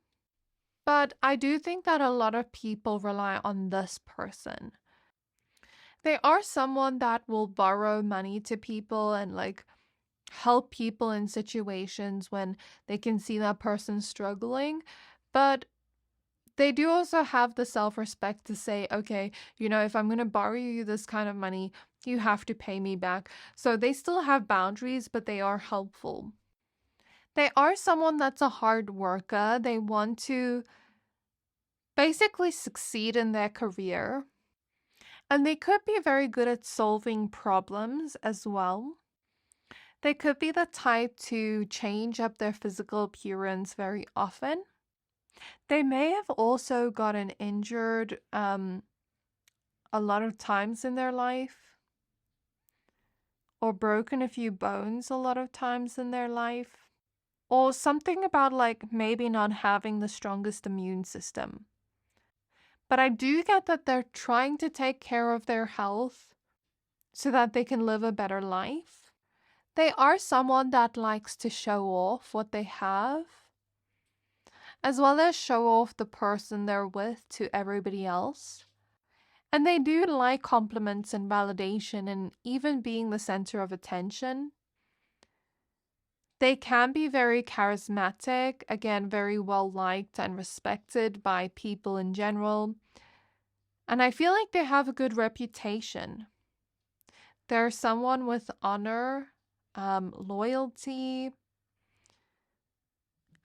But I do think that a lot of people rely on this person. They are someone that will borrow money to people and like help people in situations when they can see that person struggling. But they do also have the self-respect to say, okay, you know, if I'm going to borrow you this kind of money, you have to pay me back. So they still have boundaries, but they are helpful. They are someone that's a hard worker. They want to basically succeed in their career. And they could be very good at solving problems as well. They could be the type to change up their physical appearance very often. They may have also gotten injured a lot of times in their life, or broken a few bones a lot of times in their life, or something about like maybe not having the strongest immune system. But I do get that they're trying to take care of their health so that they can live a better life. They are someone that likes to show off what they have, as well as show off the person they're with to everybody else. And they do like compliments and validation and even being the center of attention. They can be very charismatic, again, very well liked and respected by people in general. And I feel like they have a good reputation. They're someone with honor, loyalty,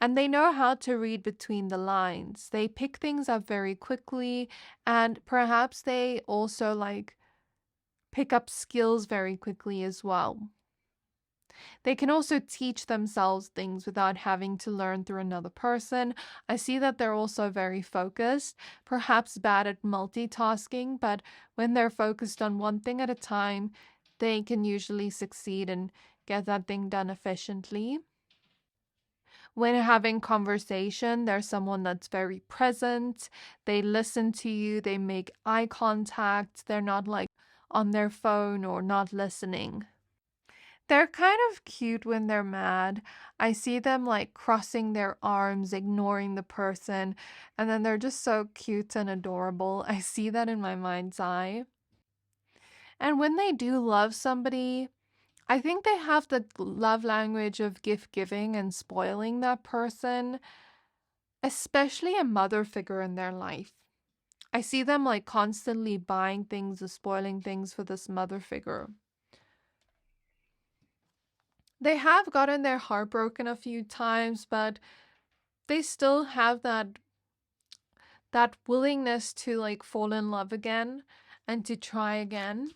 and they know how to read between the lines. They pick things up very quickly, and perhaps they also like pick up skills very quickly as well. They can also teach themselves things without having to learn through another person. I see that they're also very focused, perhaps bad at multitasking, but when they're focused on one thing at a time, they can usually succeed and get that thing done efficiently. When having conversation, they're someone that's very present. They listen to you, they make eye contact. They're not like on their phone or not listening. They're kind of cute when they're mad. I see them like crossing their arms, ignoring the person, and then they're just so cute and adorable. I see that in my mind's eye. And when they do love somebody, I think they have the love language of gift giving and spoiling that person, especially a mother figure in their life. I see them like constantly buying things or spoiling things for this mother figure. They have gotten their heart broken a few times, but they still have that willingness to like fall in love again and to try again.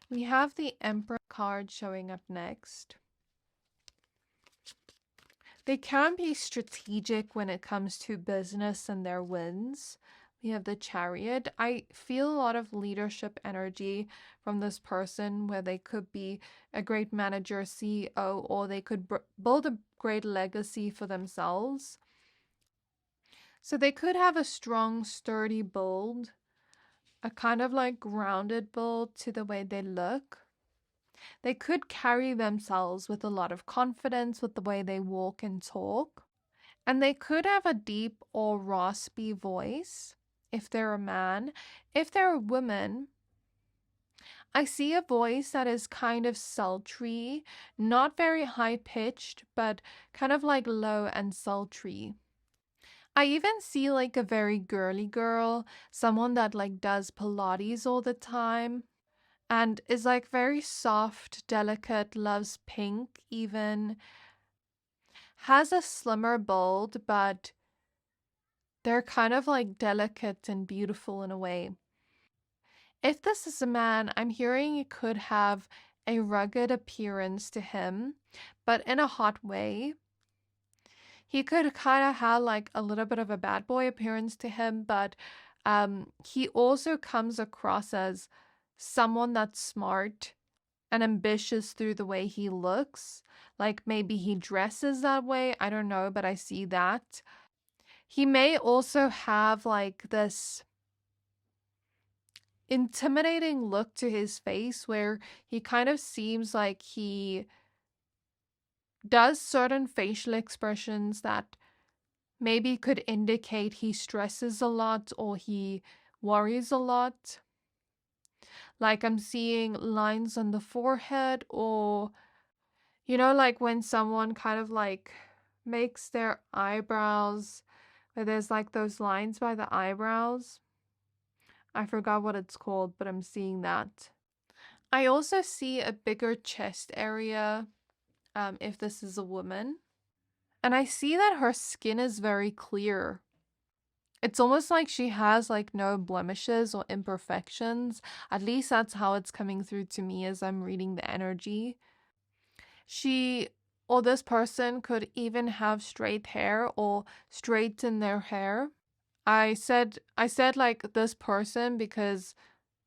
We have the Emperor card showing up next. They can be strategic when it comes to business and their wins. We have the Chariot. I feel a lot of leadership energy from this person where they could be a great manager, CEO, or they could build a great legacy for themselves. So they could have a strong, sturdy build, a kind of like grounded build to the way they look. They could carry themselves with a lot of confidence with the way they walk and talk. And they could have a deep or raspy voice if they're a man. If they're a woman, I see a voice that is kind of sultry, not very high pitched, but kind of like low and sultry. I even see like a very girly girl, someone that like does Pilates all the time and is like very soft, delicate, loves pink even, has a slimmer build, but they're kind of like delicate and beautiful in a way. If this is a man, I'm hearing it could have a rugged appearance to him, but in a hot way. He could kind of have like a little bit of a bad boy appearance to him, but he also comes across as someone that's smart and ambitious through the way he looks. Like maybe he dresses that way. I don't know, but I see that. He may also have like this intimidating look to his face where he kind of seems like he does certain facial expressions that maybe could indicate he stresses a lot or he worries a lot. Like I'm seeing lines on the forehead, or, you know, like when someone kind of like makes their eyebrows, where there's like those lines by the eyebrows. I forgot what it's called, but I'm seeing that. I also see a bigger chest area if this is a woman. And I see that her skin is very clear. It's almost like she has like no blemishes or imperfections. At least that's how it's coming through to me as I'm reading the energy. She or this person could even have straight hair or straighten their hair. I said like this person because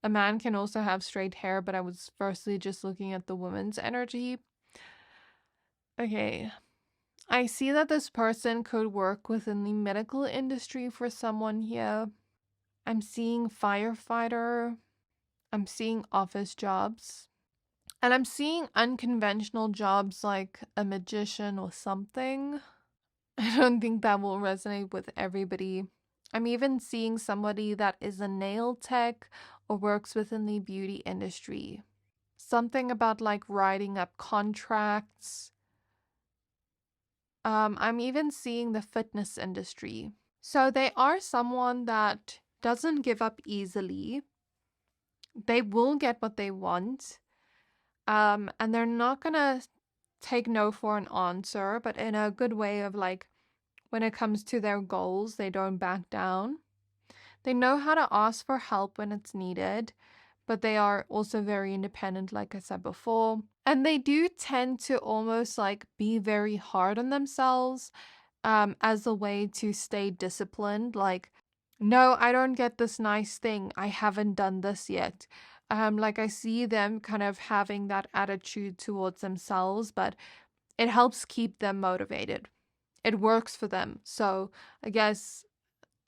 a man can also have straight hair, but I was firstly just looking at the woman's energy. Okay. I see that this person could work within the medical industry for someone here. I'm seeing firefighter. I'm seeing office jobs. And I'm seeing unconventional jobs like a magician or something. I don't think that will resonate with everybody. I'm even seeing somebody that is a nail tech or works within the beauty industry. Something about like writing up contracts. I'm even seeing the fitness industry. So they are someone that doesn't give up easily. They will get what they want. And they're not gonna take no for an answer, but in a good way of like when it comes to their goals, they don't back down. They know how to ask for help when it's needed, but they are also very independent, like I said before. And they do tend to almost like be very hard on themselves as a way to stay disciplined. Like, no, I don't get this nice thing. I haven't done this yet. Like I see them kind of having that attitude towards themselves, but it helps keep them motivated. It works for them. So I guess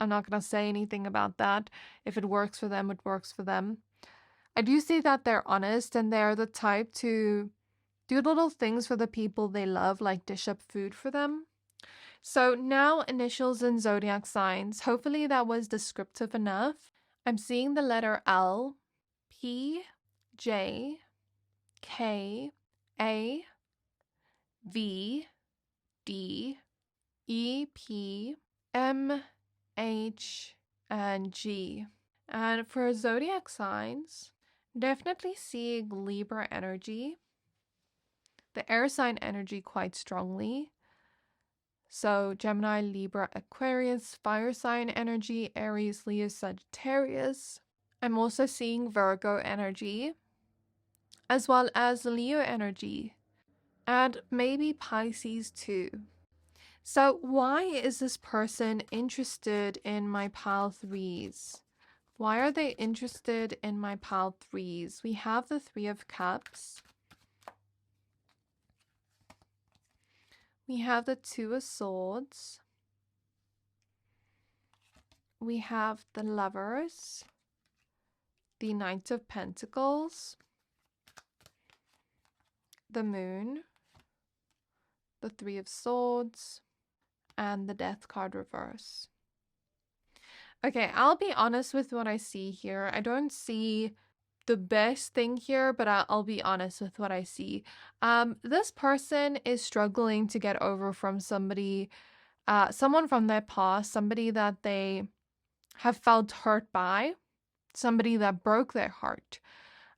I'm not going to say anything about that. If it works for them, it works for them. I do see that they're honest and they're the type to do little things for the people they love, like dish up food for them. So now initials and zodiac signs. Hopefully that was descriptive enough. I'm seeing the letter L, P, J, K, A, V, D, E, P, M, H, and G. And for zodiac signs, definitely seeing Libra energy, the air sign energy quite strongly. So Gemini, Libra, Aquarius, fire sign energy, Aries, Leo, Sagittarius. I'm also seeing Virgo energy, as well as Leo energy, and maybe Pisces too. So why is this person interested in my pile threes? Why are they interested in my pile threes? We have the Three of Cups. We have the Two of Swords. We have the Lovers, the Knight of Pentacles, the Moon, the Three of Swords, and the Death card reverse. Okay, I'll be honest with what I see here. I don't see the best thing here, but I'll be honest with what I see. This person is struggling to get over from somebody, someone from their past, somebody that they have felt hurt by, somebody that broke their heart.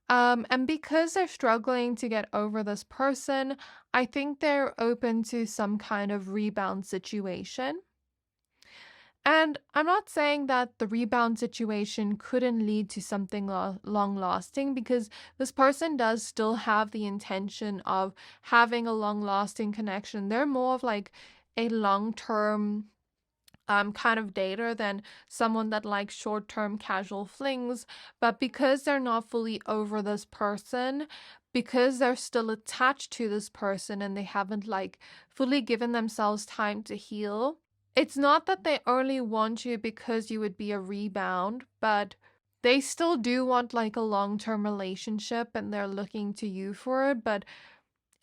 And because they're struggling to get over this person, I think they're open to some kind of rebound situation. And I'm not saying that the rebound situation couldn't lead to something long lasting, because this person does still have the intention of having a long lasting connection. They're more of like a long term kind of dater than someone that likes short term casual flings. But because they're not fully over this person, because they're still attached to this person and they haven't like fully given themselves time to heal, it's not that they only want you because you would be a rebound, but they still do want like a long-term relationship and they're looking to you for it. But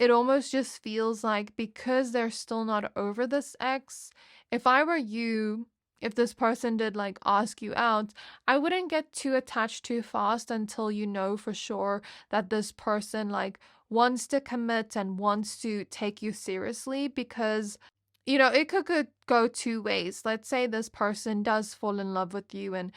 it almost just feels like because they're still not over this ex, if I were you, if this person did like ask you out, I wouldn't get too attached too fast until you know for sure that this person like wants to commit and wants to take you seriously, because you know, it could go two ways. Let's say this person does fall in love with you and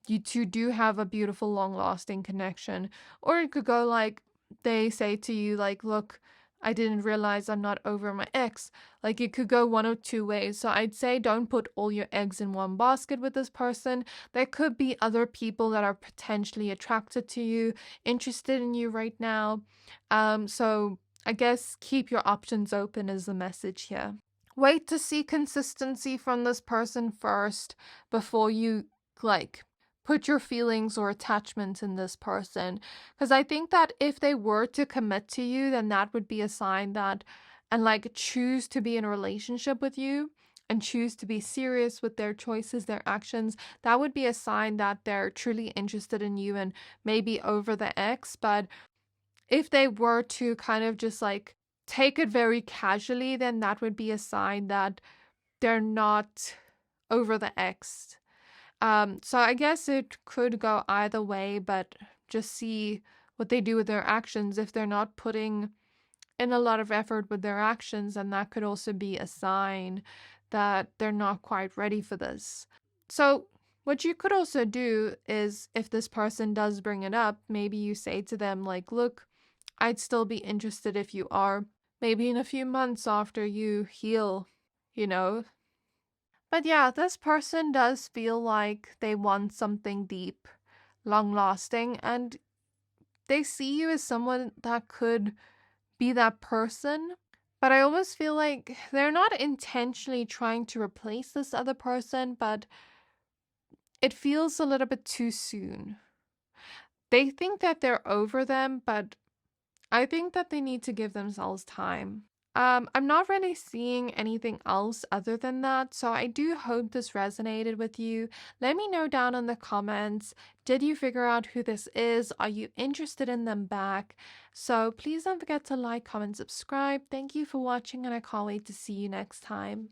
you two do have a beautiful, long-lasting connection. Or it could go like they say to you, like, look, I didn't realize I'm not over my ex. Like, it could go one of two ways. So I'd say don't put all your eggs in one basket with this person. There could be other people that are potentially attracted to you, interested in you right now. So I guess keep your options open is the message here. Wait to see consistency from this person first before you like put your feelings or attachment in this person. Because I think that if they were to commit to you, then that would be a sign that, and like choose to be in a relationship with you and choose to be serious with their choices, their actions, that would be a sign that they're truly interested in you and maybe over the ex. But if they were to kind of just like take it very casually, then that would be a sign that they're not over the ex. So I guess it could go either way, but just see what they do with their actions. If they're not putting in a lot of effort with their actions, then that could also be a sign that they're not quite ready for this. So what you could also do is, if this person does bring it up, maybe you say to them like, look, I'd still be interested if you are, maybe in a few months after you heal, you know. But yeah, this person does feel like they want something deep, long lasting, and they see you as someone that could be that person. But I almost feel like they're not intentionally trying to replace this other person, but it feels a little bit too soon. They think that they're over them, but I think that they need to give themselves time. I'm not really seeing anything else other than that, so I do hope this resonated with you. Let me know down in the comments. Did you figure out who this is? Are you interested in them back? So please don't forget to like, comment, subscribe. Thank you for watching, and I can't wait to see you next time.